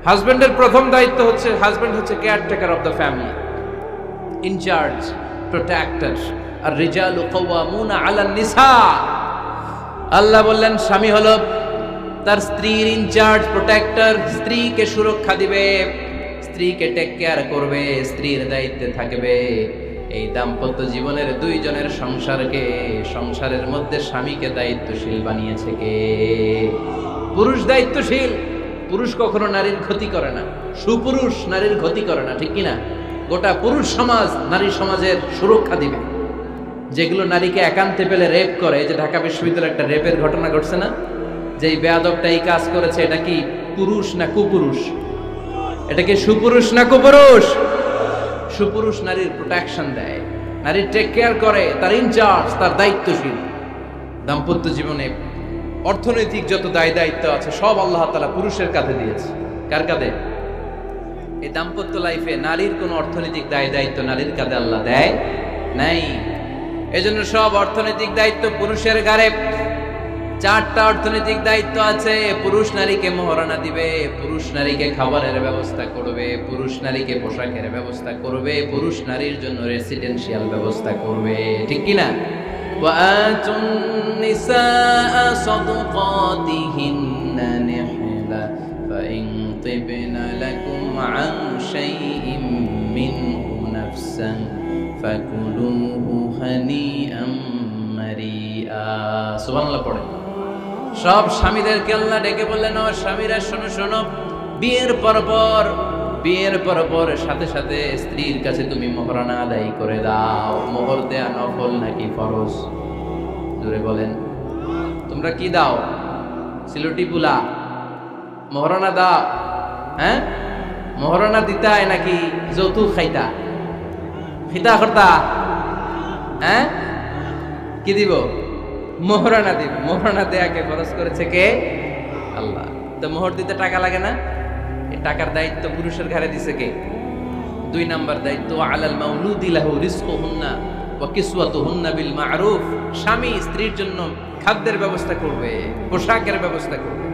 হাজবেন্ডের প্রথম দায়িত্ব হচ্ছে, হাজবেন্ড হচ্ছে caretaker of the family, in charge, protector. আর রিজালু কাওয়ামুনা আলান নিসা। আল্লাহ বললেন স্বামী হলো তার স্ত্রীর ইনচার্জ, প্রোটেক্টর, স্ত্রীকে সুরক্ষা দিবে, স্ত্রীকে টেক কেয়ার করবে, স্ত্রীর দায়িত্বে থাকবে। এই দাম্পত্য জীবনের দুইজনের সংসারকে, সংসারের মধ্যে স্বামীকে দায়িত্বশীল বানিয়েছে কে? পুরুষ দায়িত্বশীল। পুরুষ কখনো নারীর ক্ষতি করে না, সুপুরুষ নারীর ক্ষতি করে না, ঠিক কিনা? গোটা পুরুষ সমাজ নারী সমাজের সুরক্ষা দিবে। যেগুলো নারীকে একান্তে পেলে রেপ করে, যে ঢাকা বিশ্ববিদ্যালয়ে একটা রেপের ঘটনা ঘটছে না, যে এই বেয়াদবটা এই কাজ করেছে, এটা কি পুরুষ না কুপুরুষ? এটা কি সুপুরুষ না কুপুরুষ? সুপুরুষ নারীর প্রোটেকশন দেয়, নারীর টেক কেয়ার করে, তার ইনচার্জ, তার দায়িত্বশীল। দাম্পত্য জীবনে অর্থনৈতিক যত দায় দায়িত্ব আছে সব আল্লাহ তাআলা পুরুষের কাঁধে দিয়েছে। কার কাঁধে? এই দাম্পত্য লাইফে নারীর কোনো অর্থনৈতিক দায় দায়িত্ব নারীর কাঁধে আল্লাহ দেয় নাই। এজন্য সব অর্থনৈতিক দায়িত্ব পুরুষের ঘাড়ে। 4টা অর্থনৈতিক দায়িত্ব আছে। পুরুষ নারীকে মহারণা দিবে, পুরুষ নারীকে খাবারের ব্যবস্থা করবে, পুরুষ নারীকে পোশাকের ব্যবস্থা করবে, পুরুষ নারীর জন্য রেসিডেন্সিয়াল ব্যবস্থা করবে, ঠিক কিনা? وآتوا النساء صدقاتهن نحلة فإن طبن لكم عن شيء منه نفسا فكلوه هنيئا مريئا। সুবহানাল্লাহ পড়ে। সব স্বামীদেরকে আল্লাহ ডেকে বললেন, ও স্বামীরা শোনো শোনো, বিয়ের পর সাথে সাথে স্ত্রীর কাছে তুমি মোহরানা আদায় করে দাও। মোহর দেয়া নফল নাকি ফরজ? জোরে বলেন। তোমরা কি দাও? সিলুটি পুলা মোহরানা দাও? হ্যাঁ, মোহরানা দিতাই নাকি যৌতুক খাইতা? খিতা করতা? হ্যাঁ, কি দিব? মোহরানা দিব। মোহরানা দেয়াকে ফরজ করেছে কে? আল্লাহ। তো মোহর দিতে টাকা লাগে না? এই টাকার দায়িত্ব পুরুষের ঘাড়ে দিছে কে? 2 নাম্বার দায়িত্ব, আলাল মাউলুদি লাহু রিজকুহুন্না ওয়া কিসওয়াতুহুন্না বিল মা'রুফ। স্বামী স্ত্রীর জন্য খাদ্যের ব্যবস্থা করবে, পোশাকের ব্যবস্থা করবে।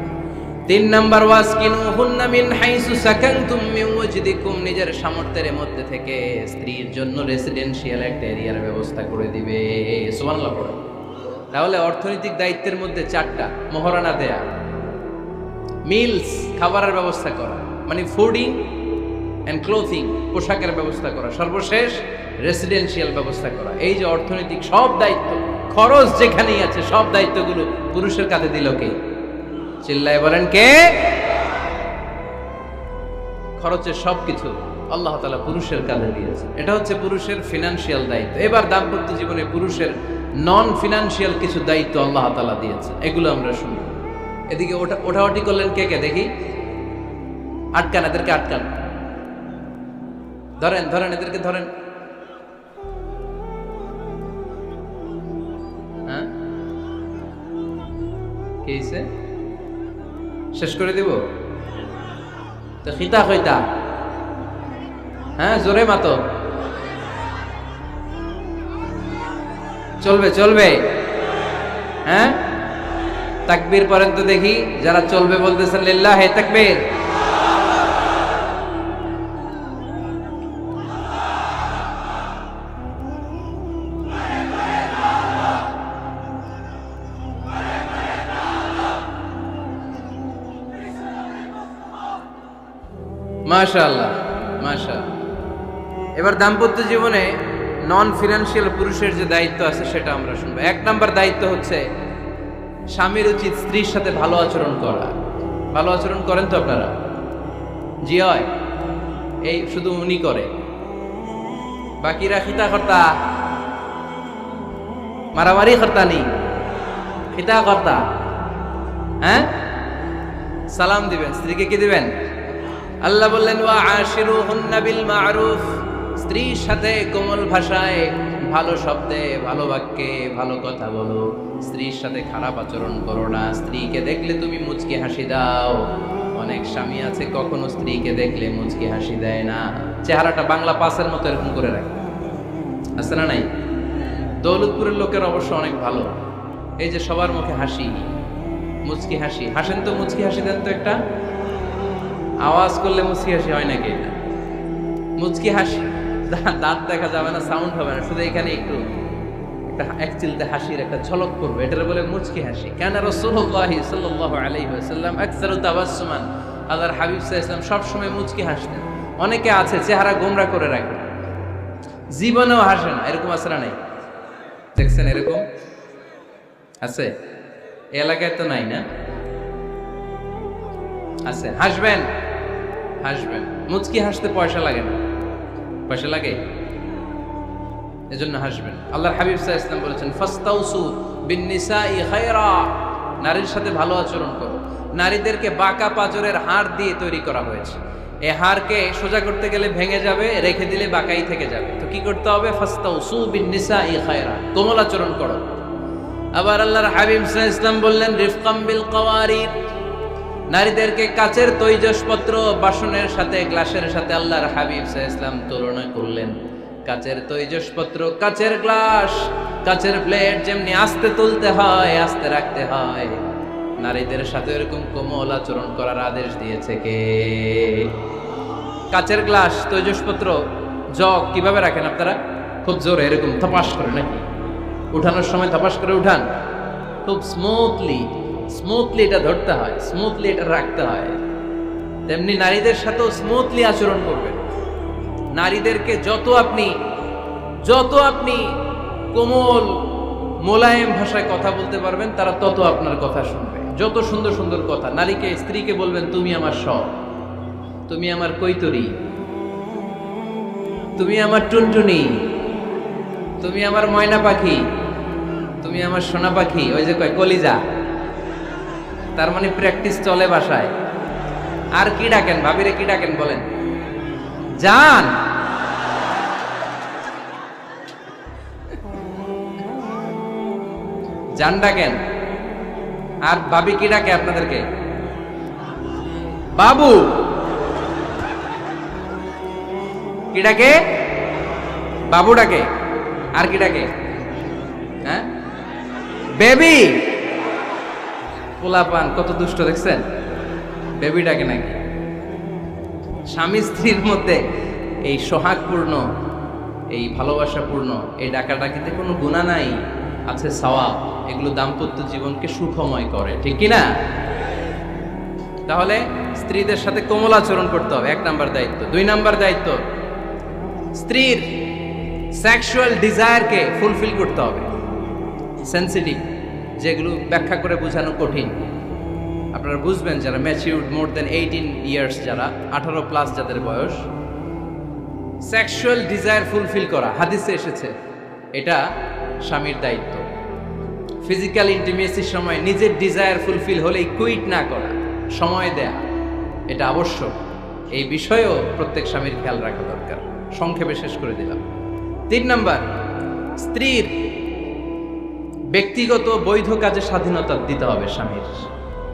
3 নাম্বার, ওয়াসকিনুহুন্না মিন হাইসু সাকানতুম মিন ওয়াজদিকুম। নিজের সামর্থ্যের মধ্যে থেকে স্ত্রীর জন্য রেসিডেন্সিয়াল একটা এরিয়ার ব্যবস্থা করে দিবে। সুবহানাল্লাহ পড়ে। তাহলে অর্থনৈতিক দায়িত্বের মধ্যে 4টা: মোহরানা দেয়া, মিলস খাবারের ব্যবস্থা করা, মানে ফুডিং এন্ড ক্লোথিং, পোশাকের ব্যবস্থা করা, সর্বশেষ রেসিডেন্সিয়াল ব্যবস্থা করা। এই যে অর্থনৈতিক সব দায়িত্ব, খরচ যেখানেই আছে, সব দায়িত্বগুলো পুরুষের কাঁধে দিল কে? চিল্লায় বলেন কে? খরচের সবকিছু আল্লাহ তাআলা পুরুষের কাঁধে দিয়েছে। এটা হচ্ছে পুরুষের ফিনান্সিয়াল দায়িত্ব। এবার দাম্পত্য জীবনে পুরুষের নন ফিনান্সিয়াল কিছু দায়িত্ব আল্লাহ তাআলা দিয়েছে, এগুলো আমরা শুনব। এদিকে ওঠাওটি করলেন কে কে দেখি? আটকান, এদেরকে আটকান, ধরেন ধরেন, এদেরকে ধরেন। হ্যাঁ, কি হইছে? শেষ করে দিব তো? খিতা হইতা? হ্যাঁ, জোরে মাতো। চলবে চলবে? হ্যাঁ, তাকবীর পড়েন তো দেখি। যারা চলবে বলতেছেন লিল্লাহি তাকবীর। মাশাআল্লাহ মাশাআল্লাহ। এবার দাম্পত্য জীবনে নন ফিনান্সিয়াল পুরুষের যে দায়িত্ব আছে সেটা আমরা শুনবো। 1 নাম্বার দায়িত্ব হচ্ছে, স্বামীর উচিত স্ত্রীর সাথে ভালো আচরণ করা। ভালো আচরণ করেন তো আপনারা? জি হয়। এই শুধু উনি করে, বাকিরা খিতা কর্তা, মারামারি কর্তা নেই, খিতা কর্তা। হ্যাঁ, সালাম দিবেন, স্ত্রীকে কি দিবেন? আল্লাহ বললেন, ওয়া আশিরুহুন্না বিল মা'রুফ। স্ত্রীর সাথে কোমল ভাষায়, ভালো শব্দে, ভালো বাক্যে ভালো কথা বলো। স্ত্রীর সাথে খারাপ আচরণ করো না। স্ত্রীকে দেখলে তুমি মুচকি হাসি দাও। অনেক স্বামী আছে কখনো স্ত্রীকে দেখলে মুচকি হাসি দেয় না, চেহারাটা বাংলা পাসের মতো এরকম করে রাখে, আছে না নাই? দৌলতপুরের লোকের অবশ্য অনেক ভালো, এই যে সবার মুখে হাসি, মুচকি হাসি। হাসেন তো, মুচকি হাসি দেন তো একটা। আওয়াজ করলে মুচকি হাসি হয় নাকি? এটা মুচকি হাসি, দাঁত দেখা যাবে না, সাউন্ড হবে না, শুধু এখানে একটু একটা এক চিলতে হাসির একটা ঝলক করবে, এটার বলে মুচকি হাসি। কেন রাসূলুল্লাহ সাল্লাল্লাহু আলাইহি ওয়াসাল্লাম আকসারু তাবাসসুমান, আল্লাহর হাবিব সাল্লাল্লাহু আলাইহি ওয়াসাল্লাম সব সময় মুচকি হাসতেন। অনেকে আছে চেহারা গোমরা করে রাখে, জীবনেও হাসে না, এরকম আছে না নাই? দেখছেন এরকম আছে? এলাকায় তো নাই না? আছে। হাসবেন, হাসবেন। মুচকি হাসতে পয়সা লাগে না, পয়সা লাগে? এজন্য হাসবেন। আল্লাহর হাবিব সাল্লাল্লাহু আলাইহি ওয়াসাল্লাম বলেছেন ফাস্তাউসু বিন-নিসাই খায়রা, নারীর সাথে ভালো আচরণ করো। নারীদেরকে বাঁকা পাঁজরের হাড় দিয়ে তৈরি করা হয়েছে। এই হাড়কে সোজা করতে গেলে ভেঙে যাবে, রেখে দিলে বাঁকাই থেকে যাবে। তো কি করতে হবে? ফাস্তাউসু বিন-নিসাই খায়রা, কোমল আচরণ করো। আবার আল্লাহর হাবিব সাল্লাল্লাহু আলাইহি ওয়াসাল্লাম বললেন রিফকাম বিল কাওয়ারির, নারীদেরকে কাচের তৈজসপত্র বাসনের সাথে, গ্লাসের সাথে আল্লাহর হাবিব সাল্লাল্লাহু আলাইহি ওয়াসাল্লাম তুলনা করলেন। কাচের তৈজসপত্র, কাচের গ্লাস, কাচের প্লেট যেমনি আস্তে তুলতে হয়, আস্তে রাখতে হয়, নারীদের সাথে এরকম কোমল আচরণ করার আদেশ দিয়েছে কে? কাচের গ্লাস, তৈজসপত্র, জগ কিভাবে রাখেন আপনারা? খুব জোরে এরকম থপাস করে নাকি? উঠানোর সময় থপাস করে উঠান? খুব স্মুথলি এটা ধরতে হয়, স্মুথলি এটা রাখতে হয়। তেমনি নারীদের সাথেও স্মুথলি আচরণ করবেন। নারীদেরকে যত আপনি কোমল মোলায়েম ভাষায় কথা বলতে পারবেন, তারা তত আপনার কথা শুনবে। যত সুন্দর সুন্দর কথা, নারীকে, স্ত্রীকে বলবেন তুমি আমার সব, তুমি আমার কৈতরি, তুমি আমার টুনটুনি, তুমি আমার ময়না পাখি, তুমি আমার সোনা পাখি। ওই যে কয় কলিজা, তার মানে প্র্যাকটিস চলে বাসায়। আর কি ডাকেন? ভাবিরে কি ডাকেন বলেন? জান। জান ডাকেন। আর ভাবি কি ডাকে আপনাদেরকে? বাবু। কি ডাকে? বাবু ডাকে। আর কি ডাকে? হ্যাঁ, বেবি। পোলাপান কত দুষ্ট দেখছেন? বেবি ডাকে নাকি? স্বামী স্ত্রীর মধ্যে এই সোহাগপূর্ণ, এই ভালোবাসাপূর্ণ এই ডাকাডাকিতে কোনো গুনাহ নাই, আছে সওয়াব। এগুলো দাম্পত্য জীবনকে সুখময় করে, ঠিক কি না? তাহলে স্ত্রীদের সাথে কোমল আচরণ করতে হবে, 1 নাম্বার দায়িত্ব। 2 নাম্বার দায়িত্ব, স্ত্রীর সেক্সুয়াল ডিজায়ারকে ফুলফিল করতে হবে। সেনসিটিভ, যেগুলো ব্যাখ্যা করে বোঝানো কঠিন। আপনারা বুঝবেন যারা ম্যাচিউরড, মোর দেন 18 ইয়ার্স, যারা 18+ যাদের বয়স, সেক্সুয়াল ডিজায়ার ফুলফিল করা হাদিসে এসেছে, এটা স্বামীর দায়িত্ব। ফিজিক্যাল ইন্টিমেসির সময় নিজের ডিজায়ার ফুলফিল হলেই কুইট না করা, সময় দেয়া, এটা আবশ্যক। এই বিষয়েও প্রত্যেক স্বামীর খেয়াল রাখা দরকার। সংক্ষেপে শেষ করে দিলাম। 3 নাম্বার, স্ত্রীর ব্যক্তিগত বৈধ কাজে স্বাধীনতা দিতে হবে স্বামীর।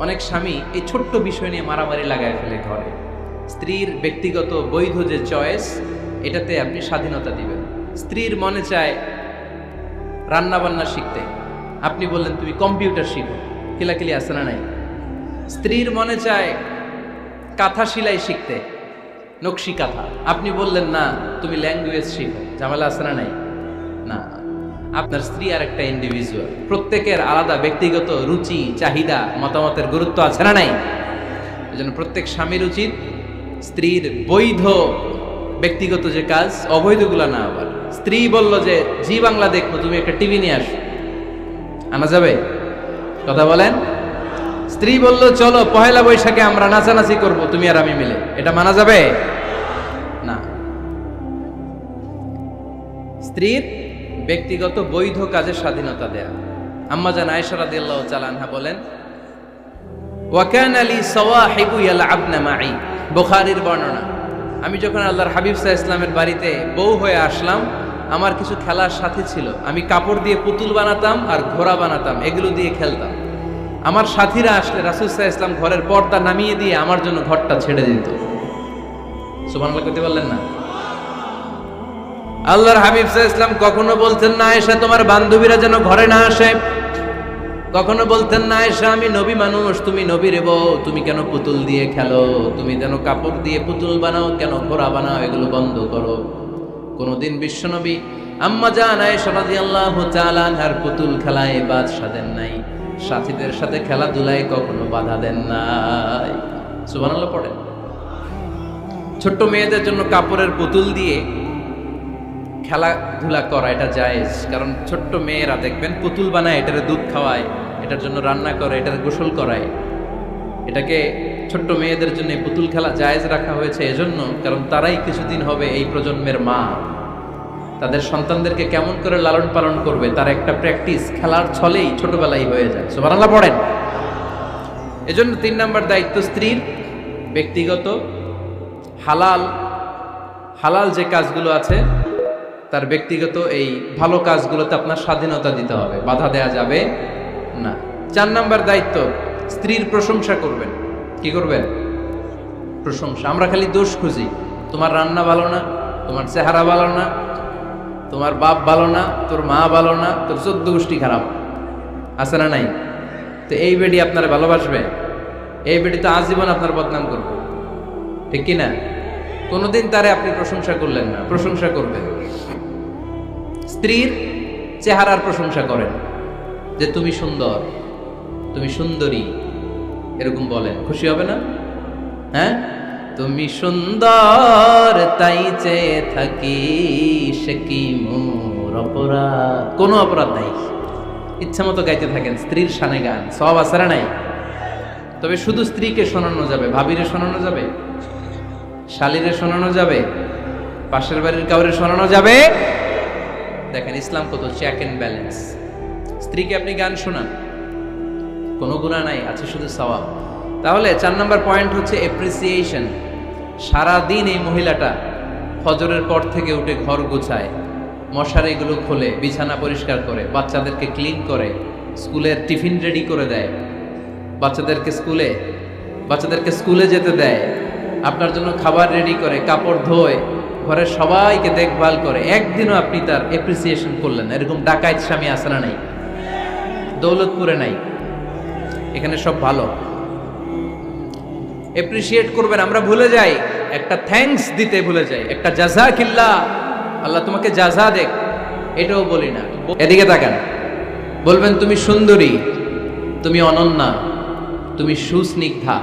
অনেক স্বামী এই ছোট্ট বিষয় নিয়ে মারামারি লাগায় ফেলে ঘরে। স্ত্রীর ব্যক্তিগত বৈধ যে চয়েস, এটাতে আপনি স্বাধীনতা দিবেন। স্ত্রীর মনে চায় রান্না বান্না শিখতে, আপনি বললেন তুমি কম্পিউটার শিখো, কিলাকিলি আছে না নাই? স্ত্রীর মনে চায় কাঁথা সেলাই শিখতে, নকশি কাঁথা, আপনি বললেন না তুমি ল্যাঙ্গুয়েজ শিখো, ঝামেলা আছে না নাই? না, আপনার স্ত্রী আর একটা ইন্ডিভিজুয়াল, প্রত্যেকের আলাদা ব্যক্তিগত রুচি, চাহিদা, মতামতের গুরুত্ব আছে না নাই? এজন্য প্রত্যেক স্বামীর উচিত স্ত্রীর বৈধ ব্যক্তিগত যে কাজ, অবৈধগুলা না। আবার স্ত্রী বলল যে জি বাংলা দেখবো, তুমি একটা টিভি নিয়ে আসো, আনা যাবে? কথা বলেন। স্ত্রী বলল চলো পহেলা বৈশাখে আমরা নাচানাচি করব, তুমি আর আমি মিলে, এটা মানা যাবে না। স্ত্রীর ব্যক্তিগত বৈধ কাজের স্বাধীনতা দেয়া। আম্মা জান আয়েশা রাদিয়াল্লাহু তাআলা আনহা বলেন, ওয়া কানা লি সাওয়াহিবু ইয়ালআবনা মাই, বুখারীর বর্ণনা। আমি যখন আল্লাহর হাবিব সাল্লাল্লাহু আলাইহি ওয়াসাল্লামের বাড়িতে বউ হয়ে আসলাম, আমার কিছু খেলার সাথী ছিল। আমি কাপড় দিয়ে পুতুল বানাতাম আর ঘোড়া বানাতাম, এগুলো দিয়ে খেলতাম। আমার সাথীরা আসলে রাসূল সাল্লাল্লাহু আলাইহি ওয়াসাল্লাম ঘরের পর্দা নামিয়ে দিয়ে আমার জন্য ঘরটা ছেড়ে দিত। সুবহানাল্লাহ কইতে পারলেন না? আল্লাহর হাবিব সাল্লাল্লাহু আলাইহি ওয়াসাল্লাম কখনো বলতেন না আয়েশা তোমার বান্ধবীরা যেন ঘরে না আসে, কখনো বলতেন না, আয়েশা আমি নবী মানুষ, তুমি নবীর বউ, তুমি কেন পুতুল দিয়ে খেলো, তুমি কেন কাপড় দিয়ে পুতুল বানাও, কেন ঘোড়া বানাও, এগুলো বন্ধ করো। কোনদিন বিশ্বনবী আম্মা জান আয়েশা রাদিয়াল্লাহু তাআলা আনহার পুতুল খেলায় বাধা দেন নাই, সাথীদের সাথে খেলাধুলায় কখনো বাধা দেন নাই। সুবহানাল্লাহ পড়েন। ছোট্ট মেয়েদের জন্য কাপড়ের পুতুল দিয়ে খেলাধুলা করা এটা জায়েজ, কারণ ছোট্ট মেয়েরা দেখবেন পুতুল বানায়, এটারে দুধ খাওয়ায়, এটার জন্য রান্না করে, এটার গোসল করায়। এটাকে ছোট্ট মেয়েদের জন্য পুতুল খেলা জায়েজ রাখা হয়েছে এজন্য, কারণ তারাই কিছুদিন হবে এই প্রজন্মের মা। তাদের সন্তানদেরকে কেমন করে লালন পালন করবে তার একটা প্র্যাকটিস খেলার ছলেই ছোটবেলায় হয়ে যায়। সুবহানাল্লাহ পড়েন। এজন্য 3 নাম্বার দায়িত্ব স্ত্রীর ব্যক্তিগত হালাল যে কাজগুলো আছে তার ব্যক্তিগত এই ভালো কাজগুলোতে আপনার স্বাধীনতা দিতে হবে, বাধা দেয়া যাবে না। 4 নাম্বার দায়িত্ব স্ত্রীর প্রশংসা করবেন। কি করবেন? প্রশংসা। আমরা খালি দোষ খুঁজি, তোমার রান্না ভালো না, তোমার চেহারা ভালো না, তোমার বাপ ভালো না, তোর মা ভালো না, তোর 14 গোষ্ঠী খারাপ, আছে না নাই? তো এই বেডি আপনারা ভালোবাসবে? এই বেডি তো আজীবন আপনার বদনাম করবে, ঠিক কিনা? কোনোদিন তারে আপনি প্রশংসা করলেন না, প্রশংসা করবেন। স্ত্রীর চেহারার প্রশংসা করেন, যে তুমি সুন্দর, তুমি সুন্দরী, এরকম বলেন, খুশি হবে না? হ্যাঁ, তুমি সুন্দর তাই চেয়ে থাকি, সে কি মোর অপরাধ? কোনো অপরাধ নাই, ইচ্ছা মতো গাইতে থাকেন স্ত্রীর শানে গান, সব আছে না নাই? তবে শুধু স্ত্রীকে শোনানো যাবে, ভাবিরে শোনানো যাবে, শালীরে শোনানো যাবে, পাশের বাড়ির কাউরে শোনানো যাবে? দেখেন ইসলাম কত চেক এন্ড ব্যালেন্স। স্ত্রীকে আপনি গান শোনান, কোনো গুনাহ নাই, আছে শুধু সওয়াব। তাহলে 4 নাম্বার পয়েন্ট হচ্ছে এপ্রিসিয়েশন। সারাদিন এই মহিলাটা ফজরের পর থেকে উঠে ঘর গোছায়, মশারিগুলো খোলে, বিছানা পরিষ্কার করে, বাচ্চাদেরকে ক্লিন করে, স্কুলের টিফিন রেডি করে দেয়, বাচ্চাদেরকে স্কুলে যেতে দেয়, আপনার জন্য খাবার রেডি করে, কাপড় ধোয়, ঘরের সবাইকে দেখভাল করে। একদিনও আপনি তার এপ্রিসিয়েশন করলেন না। এরকম ডাকাইত স্বামী আছে না নাই? দৌলতপুরে নাই, এখানে সব ভালো। এপ্রিসিয়েট করবেন। আমরা ভুলে যাই, একটা থ্যাঙ্কস দিতে ভুলে যাই, একটা জাযাকিল্লাহ, আল্লাহ তোমাকে জাযা দেখ, এটাও বলি না। এদিকে তাকান, বলবেন তুমি সুন্দরী, তুমি অনন্যা, তুমি সুস্নিগ্ধা,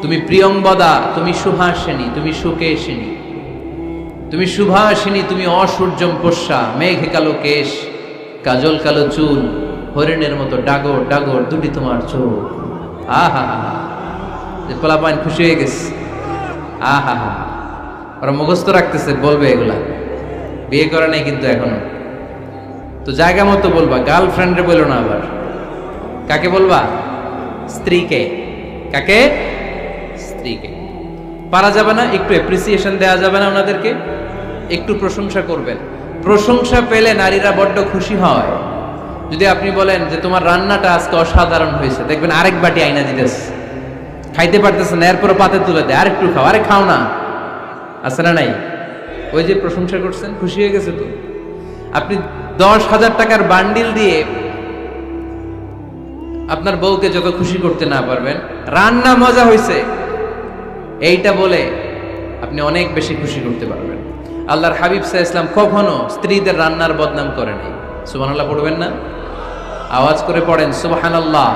তুমি প্রিয়ংবদা, তুমি সুহাসিনী, তুমি সুকেশিনী, তুমি সুভাষিনী, তুমি অসূর্যম পোষ্যা, মেঘে কালো কেশ, কাজল কালো চুল, হরিণের মতো ডাগর ডাগর দুটি তোমার চোখ। আহা হা, যে পোলাপান খুশি হয়ে গেছে। আহা হা, ওরা মুখস্থ রাখতেছে, বলবে এগুলা। বিয়ে করে নাই কিন্তু এখনো, তো জায়গা মতো বলবা। গার্লফ্রেন্ডে বলো না আবার। কাকে বলবা? স্ত্রীকে। কাকে? স্ত্রীকে। পারা যাবে না? একটু এপ্রিসিয়েশন দেওয়া যাবে না ওনাদেরকে? একটু প্রশংসা করবেন। প্রশংসা পেলে নারীরা বড্ড খুশি হয়। যদি আপনি বলেন যে তোমার রান্নাটা আজকে অসাধারণ হয়েছে, দেখবেন আরেক বাটি আইনা দিতেছে, খাইতে পারতেছে না, এরপরে পাতে তুলে দেয়, আরেকটু খাও, আরে খাও না, আছে না নাই? ওই যে প্রশংসা করছেন, খুশি হয়ে গেছে তো। আপনি 10,000 টাকার বান্ডিল দিয়ে আপনার বউকে যত খুশি করতে না পারবেন, রান্না মজা হয়েছে এইটা বলে আপনি অনেক বেশি খুশি করতে পারবেন। আল্লাহর হাবিব সাল্লাল্লাহু আলাইহি ওয়াসাল্লাম কখনো স্ত্রীদের রান্নার বদনাম করে নাই। সুবহানাল্লাহ পড়বেন না? আওয়াজ করে পড়েন সুবহানাল্লাহ।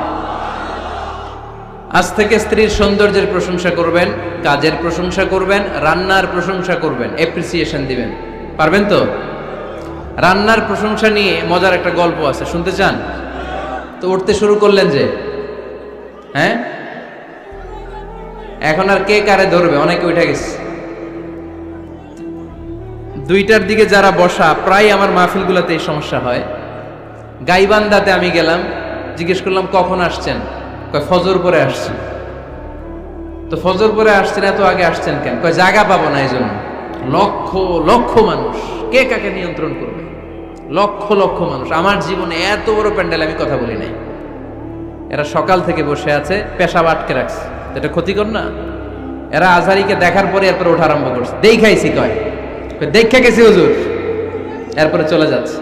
আজ থেকে স্ত্রীর সৌন্দর্যের প্রশংসা করবেন, কাজের প্রশংসা করবেন, রান্নার প্রশংসা করবেন, এপ্রিসিয়েশন দিবেন। পারবেন তো? রান্নার প্রশংসা নিয়ে মজার একটা গল্প আছে, শুনতে চান? তো উঠতে শুরু করলেন যে, হ্যাঁ, এখন আর কে কারে ধরবে? অনেকে উঠে গেছে। 2টার দিকে যারা বসা, প্রায় আমার মাহফিলগুলোতে এই সমস্যা হয়। গাইবান্ধাতে আমি গেলাম, জিজ্ঞেস করলাম কখন আসছেন? কয় ফজর পরে আসছি। তো ফজর পরে আসছেন, এত আগে আসছেন কেন? কয় জায়গা পাবো না, এই জন্য। লক্ষ লক্ষ মানুষ, কে কাকে নিয়ন্ত্রণ করবে? লক্ষ লক্ষ মানুষ। আমার জীবনে এত বড় প্যান্ডেল আমি কথা বলি নাই। এরা সকাল থেকে বসে আছে, পেশাব আটকে রাখছে, এটা ক্ষতিকর না? এরা আজহারিকে দেখার পরে এরপরে ওঠা আরম্ভ করছে। দেখাইছি, কয় দেখে গেছি হুজুর, এরপরে চলে যাচ্ছে।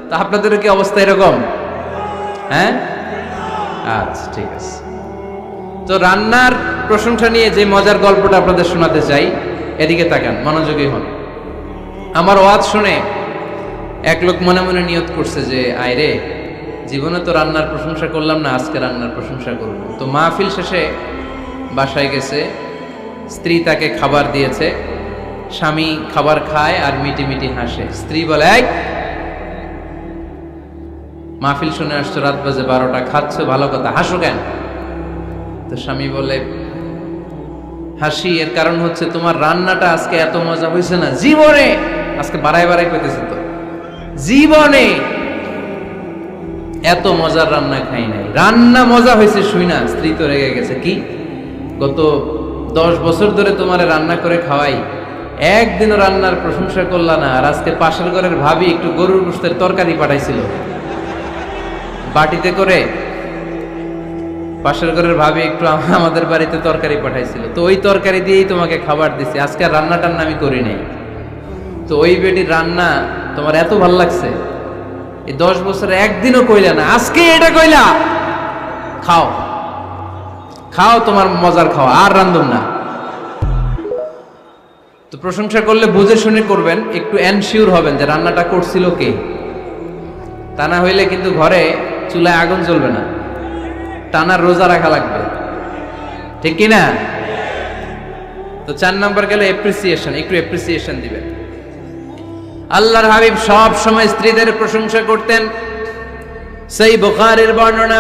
তা আপনাদের কি অবস্থা এরকম? হ্যাঁ, আচ্ছা ঠিক আছে। তো রান্নার প্রশংসা নিয়ে যে মজার গল্পটা আপনাদের শোনাতে চাই, এদিকে তাকান, মনোযোগী হন। আমার ওয়াজ শুনে এক লোক মনে মনে নিয়ত করছে যে আয়রে, জীবনে তো রান্নার প্রশংসা করলাম না, আজকে রান্নার প্রশংসা করব। তো মাহফিল শেষে বাসায় গেছে, স্ত্রী তাকে খাবার দিয়েছে, স্বামী খাবার খায় আর মিটি মিটি হাসে। স্ত্রী বলে, এই মাহফিল শুনে আসছো, রাত বাজে 12টা, খাচ্ছ ভালো কথা, হাসো কেন? তো স্বামী বলে, হাসি এর কারণ হচ্ছে তোমার রান্নাটা আজকে এত মজা হয়েছে না জীবনে, আজকে বাড়াই বাড়াই পেতেছে তো, জীবনে এত মজার রান্না খাই নাই। রান্না মজা হয়েছে শুই না স্ত্রী তো রেগে গেছে, কি গত 10 বছর ধরে তোমারে রান্না করে খাওয়াই, একদিনও রান্নার প্রশংসা করলা না, আর আজকে পাশের ঘরের ভাবি একটু গরুর গোশতের তরকারি পাঠাইছিল বাটিতে করে, পাশের ঘরের ভাবি একটু আমাদের বাড়িতে তরকারি পাঠাইছিল, তো ওই তরকারি দিয়েই তোমাকে খাবার দিছি, আজকে রান্না টান্না আমি করি নাই। তো ওই বেটির রান্না তোমার এত ভাল লাগছে, এই 10 বছরে একদিনও কইলা না, আজকে এটা কইলা, খাও খাও, তোমার মজার খাওয়া, আর রান্ধুম না। তো প্রশংসা করলে বুঝে শুনে করবেন, একটু এনশিওর হবেন যে রান্নাটা করছিল কে, তা না হইলে কিন্তু ঘরে চুলায় আগুন জ্বলবে না, টানা রোজা রাখা লাগবে, ঠিক কিনা? তো 4 নাম্বার গেল এপ্রিসিয়েশন, একটু এপ্রিসিয়েশন দিবেন। আল্লাহর হাবিব সব সময় স্ত্রীদের প্রশংসা করতেন। সেই বুখারীর বর্ণনা,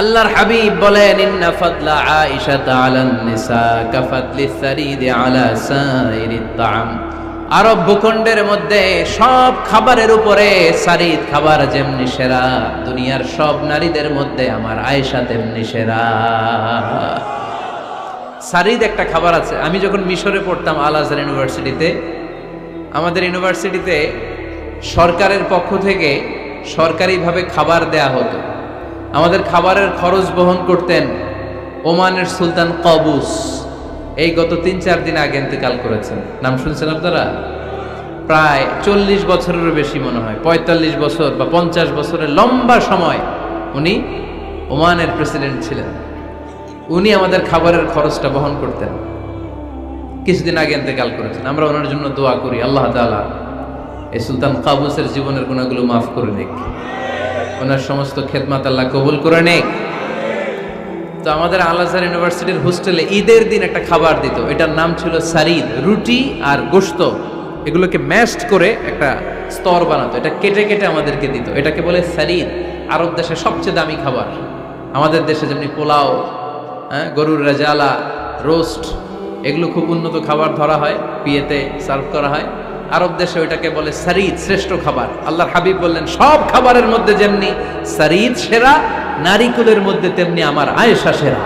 আল্লাহর হাবিব বলেন, ইন্না ফাদলা আয়েশা আলান নিসা কাফাতলি সারিদ আলা সাইরিত তাআম। আরব ভূখণ্ডের মধ্যে সব খাবারের উপরে সারিদ খাবার যেমনি সেরা, দুনিয়ার সব নারীদের মধ্যে আমার আয়েশা তেমনি সেরা। সারিদ একটা খাবার আছে। আমি যখন মিশরে পড়তাম আল আজহার ইউনিভার্সিটিতে, আমাদের ইউনিভার্সিটিতে সরকারের পক্ষ থেকে সরকারিভাবে খাবার দেয়া হতো। আমাদের খাবারের খরচ বহন করতেন ওমানের সুলতান কাবুস। এই গত 3-4 দিন আগে ইন্তেকাল করেছেন। নাম শুনছেন আপনারা? প্রায় 40 বছরেরও বেশি মনে হয়, 45 বছর বা 50 বছরের লম্বা সময় উনি ওমানের প্রেসিডেন্ট ছিলেন। উনি আমাদের খাবারের খরচটা বহন করতেন। কিছুদিন আগে ইন্তেকাল করেছেন। আমরা ওনার জন্য দোয়া করি, আল্লাহ তাআলা এই সুলতান কাবুসের জীবনের গুনাহগুলো মাফ করে নিক, ওনার সমস্ত খেদমত আল্লাহ কবুল করে নিক। তো আমাদের আল আজহার ইউনিভার্সিটির হোস্টেলে ঈদের দিন একটা খাবার দিত, এটার নাম ছিল সারিদ। রুটি আর গোশত এগুলোকে ম্যাশড করে একটা স্তর বানাতো, এটা কেটে কেটে আমাদেরকে দিত, এটাকে বলে সারিদ। আরব দেশে সবচেয়ে দামি খাবার। আমাদের দেশে যেমনি পোলাও, গরুর রেজালা, রোস্ট, এগুলো খুব উন্নত খাবার ধরা হয়, বিয়েতে সার্ভ করা হয়। আরব দেশে ওইটাকে বলে সারিদ, শ্রেষ্ঠ খাবার। আল্লাহর হাবিব বললেন, সব খাবারের মধ্যে যেমনি সারিদ সেরা, নারীকুলের মধ্যে তেমনি আমার আয়েশা সেরা।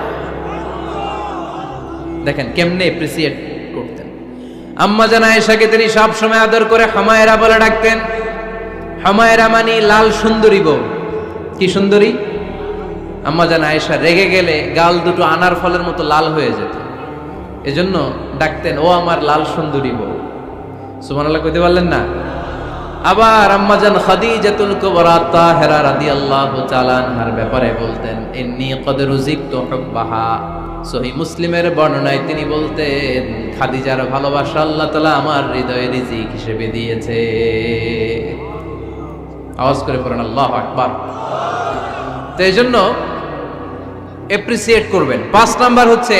দেখেন কেমনে এপ্রিসিয়েট করতেন। আম্মা জান আয়েশাকে তিনি সব সময় আদর করে হামায়রা বলে ডাকতেন। হামায়রা মানে লাল সুন্দরী বউ। কি সুন্দরী? আম্মা জান আয়েশা রেগে গেলে গাল দুটো আনার ফলের মতো লাল হয়ে যেত, এজন্য ডাকতেন, ও আমার লাল সুন্দরী বউ। সুবহানাল্লাহ কইতে পারলেন না? আবার আম্মাজান খাদিজাতুল কুবরা তাহেরা রাদিয়াল্লাহু তাআলা আনহার ব্যাপারে বলতেন, ইন্নী ক্বাদ রুজিকতু হুব্বাহা। সহিহ মুসলিমের বর্ণনায় তিনি বলতেন, খাদিজার ভালোবাসা আল্লাহ তাআলা আমার হৃদয়ে রিজিক হিসেবে দিয়েছে। আওয়াজ করে পড়েন আল্লাহু আকবার। তো এইজন্য এপ্রিসিয়েট করবেন। 5 নাম্বার হচ্ছে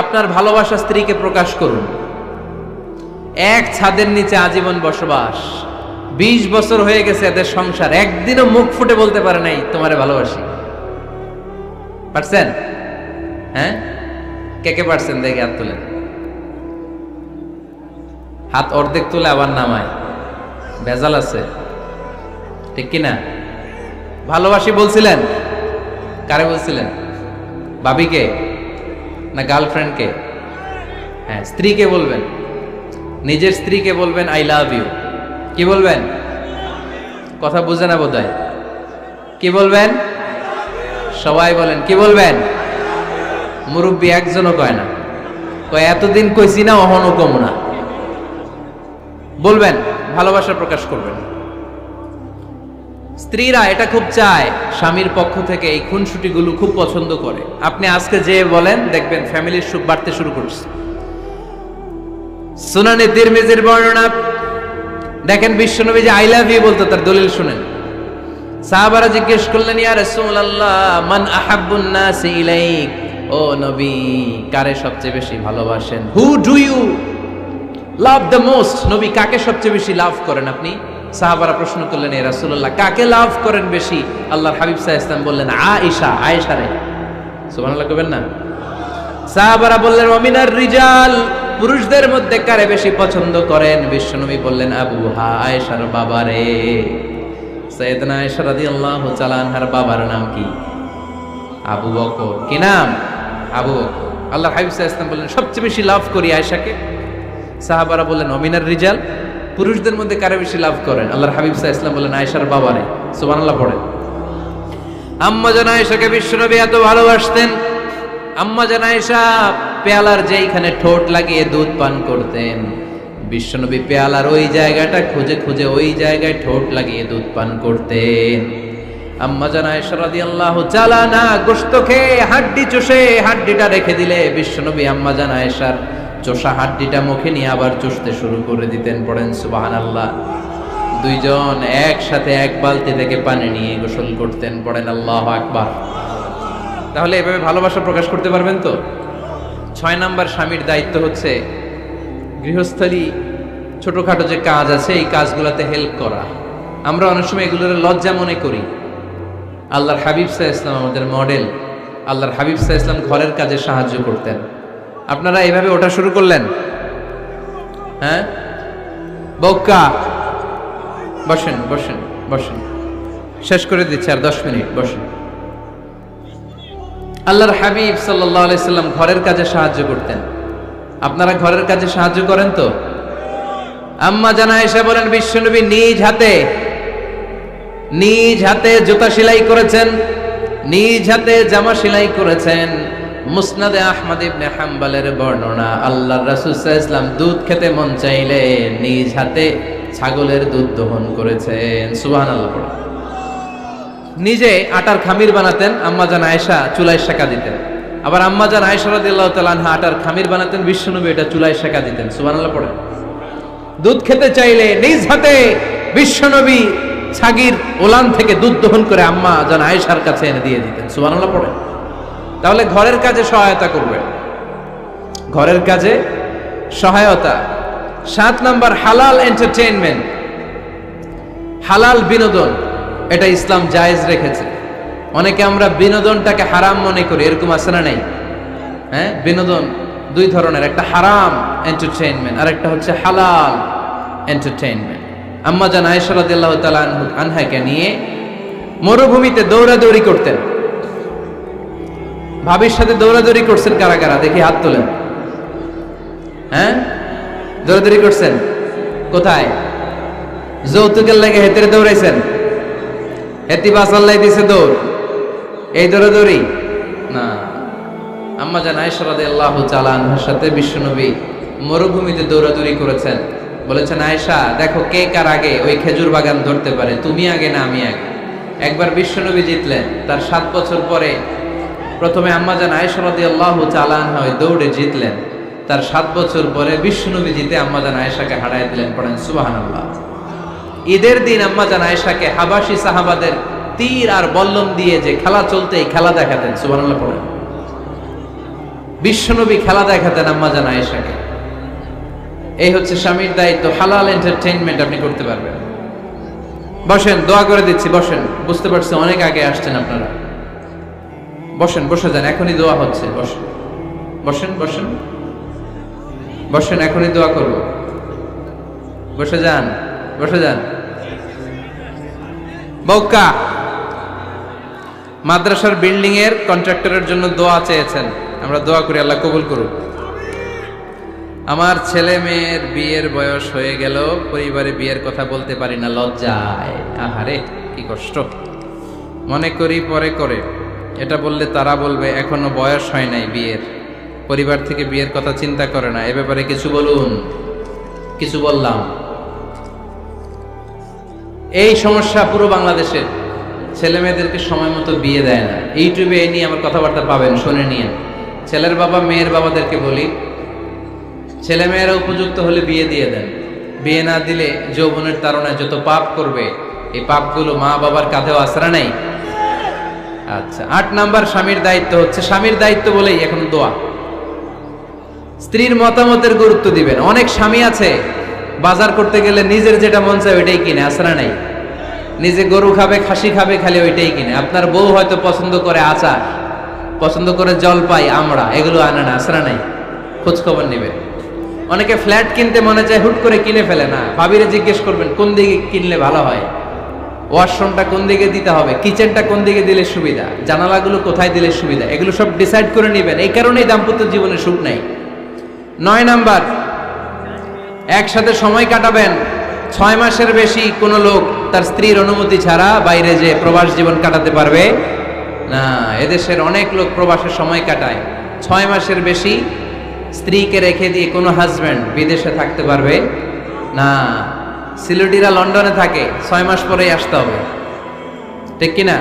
আপনার ভালোবাসা স্ত্রীকে প্রকাশ করুন। এক ছাদের নিচে আজীবন বসবাস, 20 বছর হয়ে গেছে এদের সংসার, একদিনও মুখ ফুটে বলতে পারে নাই তোমারে ভালোবাসি। পারছেন? হ্যাঁ, কে কে পারছেন? দেখে হাত তোলেন। হাত অর্ধেক তুলে আবার নামায়, ভেজাল আছে, ঠিক কিনা? ভালোবাসি বলছিলেন? কারে বলছিলেন? ভাবিকে না গার্লফ্রেন্ডকে? হ্যাঁ, স্ত্রীকে বলবেন, নিজের স্ত্রীকে বলবেন আই লাভ ইউ। কি বলবেন? কথা বুঝে না বোধহয়। কি বলবেন? সবাই বলেন, কি বলবেন? মুরব্বী একজনও কয় না, কয় এতদিন কইছি না, অহনও কম না। বলবেন, ভালোবাসা প্রকাশ করবেন। স্ত্রীরা এটা খুব চায়, স্বামীর পক্ষ থেকে এই খুনসুটিগুলো খুব পছন্দ করে। আপনি আজকে যে বলেন, দেখবেন ফ্যামিলির সুখ বাড়তে শুরু করছে। সুনানে তিরমিজির বর্ণনা দেখেন, বিশ্বনবী যে আই লাভ ইউ বলতো, তার দলিল শুনেন। সাহাবারা জিজ্ঞেস করলেন, ইয়া রাসূলুল্লাহ, মান আহাব্বুন নাসি ইলাইক, ও নবী, কারে সবচেয়ে বেশি ভালোবাসেন? Who do you love the most? নবী, কাকে সবচেয়ে বেশি লাভ করেন আপনি? সাহাবারা প্রশ্ন করলেন, ইয়া রাসূলুল্লাহ, কাকে লাভ করেন বেশি? আল্লাহর হাবিব সাল্লাল্লাহু আলাইহি ওয়াসাল্লাম বললেন, আয়েশা, আয়েশা রে। সুবহানাল্লাহ কইবেন না? সাহাবারা বললেন, ওয়ামিনার রিজাল, পুরুষদের মধ্যে কারে বেশি পছন্দ করেন? বিশ্বনবী বললেন, আবুহা, আয়েশার বাবারে। সাইয়েদনা আয়েশা রাদিয়াল্লাহু তাআলা আনহার বাবার নাম কি? আবু বকর। কি নাম? আবু বকর। আল্লাহর হাবিব সাল্লাল্লাহু আলাইহি ওয়াসাল্লাম বললেন, সবচেয়ে বেশি লাভ করি আয়েশাকে। সাহাবারা বললেন, ওয়ামিনার রিজাল, পুরুষদের মধ্যে কারে বেশি লাভ করেন? আল্লাহর হাবিব সাল্লাল্লাহু আলাইহি ওয়াসাল্লাম বললেন, আয়েশার বাবারে। সুবহানাল্লাহ পড়েন। আম্মা জান আয়েশাকে বিশ্বনবী এত ভালোবাসতেন। আম্মা জান আয়েশা পেয়ালার যেইখানে ঠোঁট লাগিয়ে দুধ পান করতেন, বিশ্বনবী পেয়ালার ওই জায়গাটা খুঁজে খুঁজে ওই জায়গায় ঠোঁট লাগিয়ে দুধ পান করতেন। আম্মা জান আয়েশা রাদিয়াল্লাহু তাআলা না গোশত খেয়ে হাড্ডি চষে হাড্ডিটা রেখে দিলে বিশ্বনবী আম্মা জান আয়েশার চষা হাড্ডিটা মুখে নিয়ে আবার চষতে শুরু করে দিতেন। পড়েন সুবহানাল্লাহ। দুইজন একসাথে এক বালতি থেকে পানি নিয়ে গোসল করতেন। পড়েন আল্লাহু আকবার। তাহলে এভাবে ভালোবাসা প্রকাশ করতে পারবেন তো? 6 নাম্বার স্বামীর দায়িত্ব হচ্ছে গৃহস্থলী ছোটখাটো যে কাজ আছে এই কাজগুলোতে হেল্প করা। আমরা অনেক সময় এগুলোর লজ্জা মনে করি। আল্লাহর হাবিব সাল্লাল্লাহু আলাইহি ওয়াসাল্লাম আমাদের মডেল। আল্লাহর হাবিব সাল্লাল্লাহু আলাইহি ওয়াসাল্লাম ঘরের কাজে সাহায্য করতেন। আপনারা এইভাবে ওটা শুরু করলেন? হ্যাঁ, বউকা বসেন বসেন বসেন, শেষ করে দিচ্ছি, আর 10 মিনিট বসেন। আল্লাহর হাবিব সাল্লাল্লাহু আলাইহি সাল্লাম ঘরের কাজে সাহায্য করতেন। আপনারা ঘরের কাজে সাহায্য করেন তো? আম্মা জান আয়েশা বলেন, বিশ্বনবী নিজ হাতে জুতা সেলাই করেছেন, নিজ হাতে জামা সেলাই করেছেন। মুসনাদে আহমদ ইবনে হাম্বলের বর্ণনা, আল্লাহর রাসূল সাল্লাল্লাহু আলাইহি ওয়াসাল্লাম দুধ খেতে মন চাইলে নিজ হাতে ছাগলের দুধ দহন করেছেন। সুবহানাল্লাহ। নিজে আটার খামির বানাতেন, আম্মা জান আয়েশা চুলায় সেকা দিতেন। আবার আম্মা জান আয়েশা রাদিয়াল্লাহু তাআলা আনহা আটার খামির বানাতেন, বিশ্বনবী এটা চুলায় সেকা দিতেন। সুবহানাল্লাহ পড়েন। দুধ খেতে চাইলে নিজ হাতে বিশ্বনবী ছাগির ওলান থেকে দুধ দহন করে আম্মা জান আয়েশার কাছে এনে দিয়ে দিতেন। সুবহানাল্লাহ পড়েন। তাহলে ঘরের কাজে সহায়তা করবেন, ঘরের কাজে সহায়তা। 7 নাম্বার, হালাল এন্টারটেইনমেন্ট, হালাল বিনোদন, এটা ইসলাম জায়েজ রেখেছে। অনেকে আমরা বিনোদনটাকে হারাম মনে করি, এরকম আছে না নাই? হ্যাঁ, বিনোদন দুই ধরনের, একটা হারাম এন্টারটেইনমেন্ট আর একটা হচ্ছে হালাল এন্টারটেইনমেন্ট। আম্মা জান আয়েশা রাদিয়াল্লাহু তাআলা আনহাকে নিয়ে মরুভূমিতে দৌড়াদৌড়ি করতেন। ভাবির সাথে দৌড়াদৌড়ি করছেন কারা কারা? দেখি হাত তোলেন। হ্যাঁ, দৌড়াদৌড়ি করছেন কোথায়? যৌতুকের লাগে হেতেরে দৌড়াইছেন? হেতি বাসাল্লাই দিছে দৌড়, এই দৌড়াদৌড়ি না। আম্মা জান আয়েশা রাদিয়াল্লাহু তাআলা আনহার সাথে বিশ্বনবী মরুভূমিতে দৌড়াদৌড়ি করেছেন। বলেছেন, আয়েশা দেখো কে কার আগে ওই খেজুর বাগান ধরতে পারে, তুমি আগে না আমি আগে। একবার বিশ্বনবী জিতলেন, তার 7 বছর পরে প্রথমে আম্মা জান আয়েশা রাদিয়াল্লাহু তাআলা আনহা ওই দৌড়ে জিতলেন। তার 7 বছর পরে বিশ্বনবী জিতে আম্মা জান আয়েশাকে হারায় দিলেন। পড়েন সুবহানাল্লাহ। ঈদের দিন আম্মা জান আয়েশাকে হাবাসী সাহাবাদের তীর আর বল্লম দিয়ে যে খেলা চলতে এই খেলা দেখাতেন। সুবহানাল্লাহ পড়েন। বিশ্বনবী খেলা দেখাতেন আম্মা জান আয়েশাকে। এই হচ্ছে স্বামীর দায়িত্ব। হালাল এন্টারটেইনমেন্ট আপনি করতে পারবেন। বসেন, দোয়া করে দিচ্ছি, বসেন। বুঝতে পারছি অনেক আগে আসছেন আপনারা। বসেন, বসে যান, এখনই দোয়া হচ্ছে। বসেন বসেন বসেন বসেন, এখনই দোয়া করব। বসে যান, বসে যান। বউকা মাদ্রাসার বিল্ডিং এর কন্ট্রাক্টরের জন্য দোয়া চেয়েছেন, আমরা দোয়া করি আল্লাহ কবুল করুক। আমার ছেলে মেয়ের বিয়ের বয়স হয়ে গেল, পরিবারে বিয়ের কথা বলতে পারি না, লজ্জায়। আহারে কি কষ্ট। মনে করি পরে করে, এটা বললে তারা বলবে এখনো বয়স হয় নাই বিয়ের, পরিবার থেকে বিয়ের কথা চিন্তা করে না। এ ব্যাপারে কিছু বলুন। কিছু বললাম? এই সমস্যা পুরো বাংলাদেশের। ছেলে মেয়েদেরকে সময় মতো বিয়ে দেয় না। ইউটিউবে এই নিয়ে আমার কথাবার্তা পাবেন, শুনে নিয়ে। ছেলের বাবা মেয়ের বাবাদেরকে বলি, ছেলে মেয়েরা উপযুক্ত হলে বিয়ে দিয়ে দেন। বিয়ে না দিলে যৌবনের তাড়নায় যত পাপ করবে, এই পাপগুলো মা বাবার কাঁধেও আছড়া নেই। আচ্ছা, 8 নাম্বার স্বামীর দায়িত্ব হচ্ছে, স্বামীর দায়িত্ব বলেই এখন দোয়া। স্ত্রীর মতামতের গুরুত্ব দিবেন। অনেক স্বামী আছে বাজার করতে গেলে নিজের যেটা মন চায় ওইটাই কিনে, আছড়া নেই। নিজে গরু খাবে, খাসি খাবে, খালি ওইটাই কিনে। আপনার বউ হয়তো পছন্দ করে আচার, পছন্দ করে জলপাই, আমড়া, এগুলো আনে না, আছড়া নেই। খোঁজ খবর নেবেন। অনেকে ফ্ল্যাট কিনতে মনে চায়, হুট করে কিনে ফেলে না। ভাবিরে জিজ্ঞেস করবেন কোন দিকে কিনলে ভালো হয়, ওয়াশরুমটা কোন দিকে দিতে হবে, কিচেনটা কোন দিকে দিলে সুবিধা, জানালাগুলো কোথায় দিলে সুবিধা, এগুলো সব ডিসাইড করে নেবেন। এই কারণেই দাম্পত্য জীবনে সুখ নাই। 9 নাম্বার, একসাথে সময় কাটাবেন। 6 মাসের বেশি কোনো লোক তার স্ত্রীর অনুমতি ছাড়া বাইরে যে প্রবাস জীবন কাটাতে পারবে না। এদেশের অনেক লোক প্রবাসে সময় কাটায়। 6 মাসের বেশি স্ত্রীকে রেখে দিয়ে কোনো হাজব্যান্ড বিদেশে থাকতে পারবে না। সিলেটিরা লন্ডনে থাকে, 6 মাস পরেই আসতে হবে, ঠিক কিনা?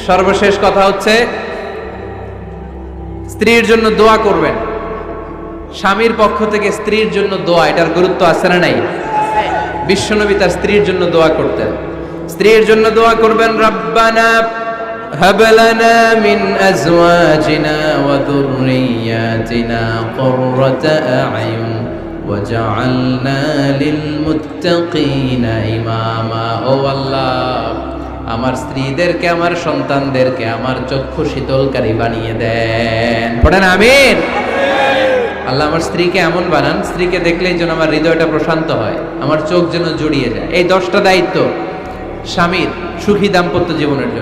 সর্বশেষ কথা হচ্ছে, স্ত্রীর জন্য দোয়া করবেন। স্বামীর পক্ষ থেকে স্ত্রীর জন্য দোয়া, এটার গুরুত্ব আছে না নাই? বিশ্বনবী তার স্ত্রীর জন্য দোয়া করতেন। স্ত্রীর জন্য দোয়া করবেন, রব্বানা হাব লানা মিন আজওয়াজিনা ওয়া যুররিয়াতিনা কুররাতা আ'য়ুন ওয়াজআলনা লিল মুত্তাকিনা ইমামা। ও আল্লাহ, আমার স্ত্রীদেরকে, আমার সন্তানদেরকে আমার চক্ষু শীতলকারী বানিয়ে দেন। পড়েন আমিন। আল্লাহ আমার স্ত্রীকে এমন বানান, স্ত্রীকে দেখলেই যেন আমার হৃদয়টা প্রশান্ত হয়, আমার চোখ যেন জুড়িয়ে যায়। এই 10টা দায়িত্ব স্বামীর সুখী দাম্পত্য জীবনের জন্য।